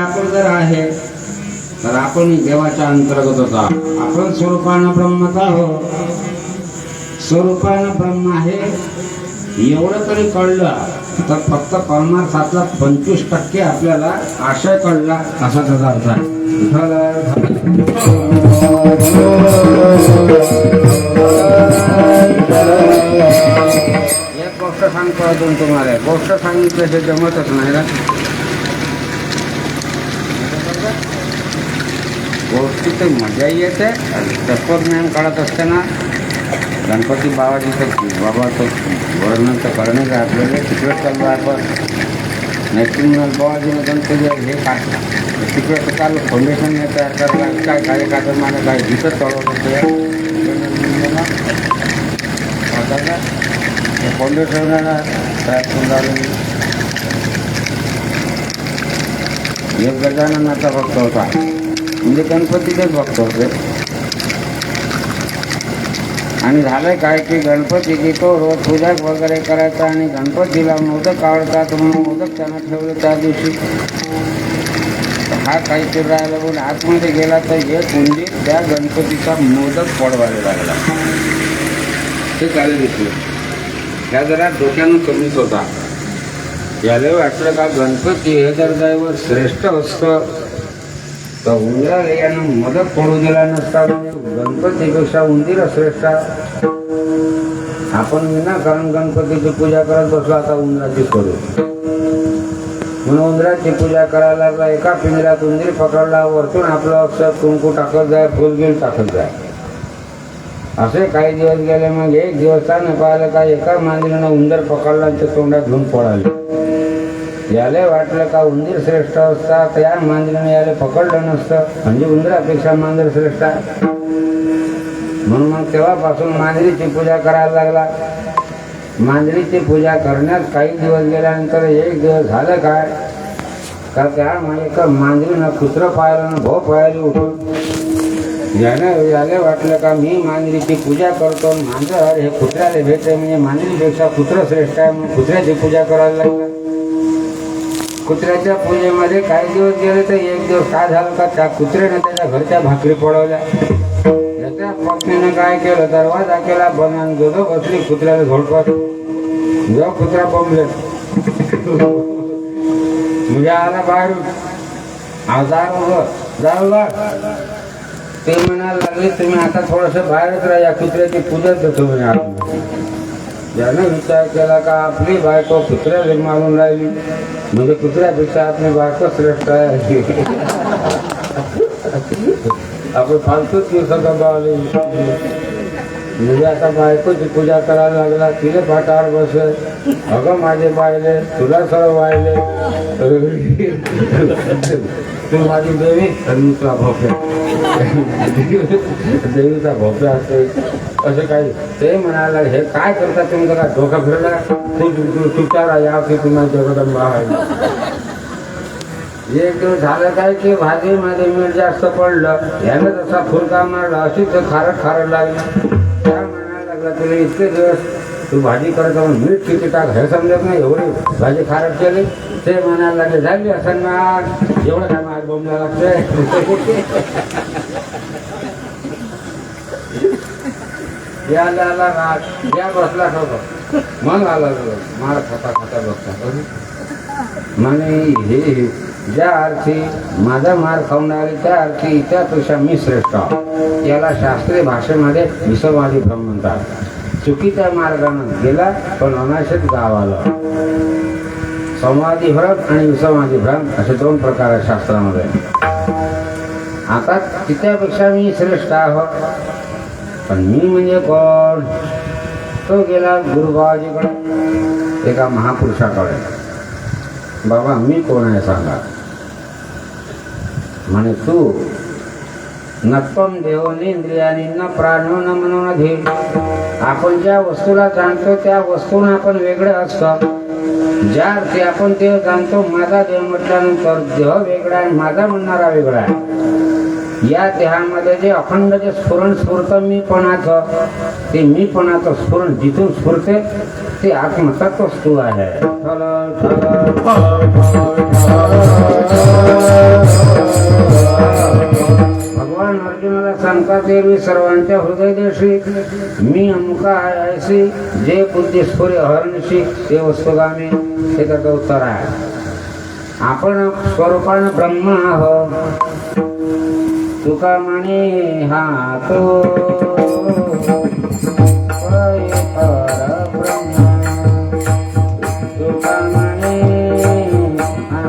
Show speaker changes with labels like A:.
A: आपण जर आहे तर आपण देवाच्या अंतर्गत होता. आपण स्वरूपानं ब्रह्मच आहोत. स्वरूपानं ब्रह्म आहे एवढं तरी कळलं तर फक्त परमार्थातला 25% आपल्याला आशय कळला असा त्याचा अर्थ आहे. एक गोष्ट सांगतो अजून तुम्हाला. गोष्ट सांगितल्याचे जमतच नाही ना. गोष्टीची मजा येते. तत्वज्ञान काढत असताना गणपती बाबाजीचं बाबाचं वर्णन तर करणं का आपल्याला तिकडे चाललो आपण. नॅशनल बाबाजीनं गणपती हे काढलं तिकडे तर चालू फाउंडेशन तयार करायला काय काय काय मला काय जिथं चढवत होतं फाउंडेशन तयार करून राहिलं. एक गजाननाचा भक्त होता म्हणजे गणपतीचाच भक्त होते. आणि झालं काय की गणपतीची तो रोज पूजा वगैरे करायचा आणि गणपतीला मोदक आवडतात म्हणून मोदक त्यांना ठेवले त्या दिवशी. हा काहीतरी राहिला म्हणून आतमध्ये गेला तर एक उंदीर त्या गणपतीचा मोदक पडवायला लागला. ते त्याला दिसलं. त्या जरा डोक्यानं कमीच होता. याला वाटलं का गणपती हे जर दैवत श्रेष्ठ असतं तर उंदराला यानं मदत पडू दिला नसता. गणपतीपेक्षा उंदीर श्रेष्ठ. आपण विनाकारण गणपतीची पूजा करत बसलो आता उंदराची करू म्हणून उंदराची पूजा करायला लागला. एका पिंजऱ्यात उंदीर पकडला. वरतून आपलं अक्षर कुंकू टाकत जाय, फुलगिल टाकत जाय. असे काही दिवस गेले. मग एक दिवस त्यानं पाहिलं का एका मांजरीनं उंदर पकडला आणि ते तोंडात घेऊन पळाले. याला वाटलं का उंदीर श्रेष्ठ असता तर या मांजरीने याला पकडलं नसतं म्हणजे उंदरापेक्षा मांजर श्रेष्ठ आहे. म्हणून मग तेव्हापासून मांजरीची पूजा करायला लागला. मांजरीची पूजा करण्यात काही दिवस गेल्यानंतर एक दिवस झालं काय का त्या एका मांजरीनं कुत्रं पाहिलं ना भाऊ पाहिली उठून. याला वाटलं का मी मांजरीची पूजा करतो मांजर हे कुत्र्याला भेटते म्हणजे मांजरीपेक्षा कुत्रं श्रेष्ठ आहे म्हणून कुत्र्याची पूजा करायला लागला. कुत्र्याच्या पूजेमध्ये काही दिवस गेले तर एक दिवस काय झालं का त्या कुत्र्याने त्याच्या घरच्या भाकरी पडवल्या. त्याच्या पत्नीनं काय केलं दरवाजा केला बंद आणि दोघं बसली कुत्र्याला झोडपत. जो कुत्रा बोंबले म्हणजे आला बाहेरून जाऊ ते म्हणायला लागले तुम्ही आता थोडंसं बाहेरच राहा. या कुत्र्याची पूजाच देतो म्हणे. ज्यानं विचार केला का आपली बायको कुत्र्याला मारून राहिली म्हणजे कुत्र्यापेक्षा आपली बायको श्रेष्ठ आहे. आपण फालतूच दिवसाचा बावले म्हणजे आता बायकोची पूजा करायला लागला. तिने पाठावर बसले. अगं माझे बायले तुला सर्व वाहिले तू माझी देवी आणि मी तुला भोप्या. देवीचा भोप्या असते असं काही. ते म्हणायला हे काय करतात तुम्ही जरा डोका फिरला तू तुमच्या या की तुम्हाला जगदंबा आहे. एक दिवस झालं काय की भाजीमध्ये मीठ जास्त पडलं. यानं जसा फुलका मारला अशी तर खारट लागली. त्या म्हणायला लागला तुला इतके दिवस तू भाजी करत मीठ किती टाक हे समजत नाही एवढी भाजी खारट केली. ते म्हणायला लागले झाली असं ना एवढं काय माझ्या बोंबला लागतंय. याला राग या बसला होता मग आला मार खाता बसता म्हणे हे ज्या अर्थी माझा मार खाऊन आली त्या अर्थी त्यापेक्षा मी श्रेष्ठ. याला शास्त्रीय भाषेमध्ये विसमाधी भ्रम म्हणतात. चुकीच्या मार्गानं गेला पण अनाशेत गाव आलं. समाधी भ्रम आणि विसमाधी भ्रम असे दोन प्रकार आहेत शास्त्रामध्ये. आता तिच्यापेक्षा मी श्रेष्ठ आहोत पण मी म्हणजे कोण. तो गेला गुरुबाबाजीकडे एका महापुरुषाकडे. बाबा मी कोण आहे सांगा. म्हणे तू नत्वम देहो नेंद्रियानी न प्राणो न मनो न धीर. आपण ज्या वस्तूला जाणतो त्या वस्तून आपण वेगळं असतं. ज्या अर्थी आपण देह जाणतो माझा देह म्हटल्यानंतर देह वेगळा आहे माझा म्हणणारा वेगळा आहे. या देहामध्ये जे अखंड जे स्फुरत मीपणाचं ते मीपणाचं स्फुरण जिथून स्फुरते ते आत्मतत्वच तू आहे. तेरवी सर्वांच्या हृदयदेशी मी अमुका ऐसी जे बुद्धिस्फुरे हरणशी ते वस्तुगामी हे त्याचं उत्तर आहे. आपण स्वरूपानं ब्रह्म आहो तुका म्हणे हा तो परब्रह्म तुका म्हणे हा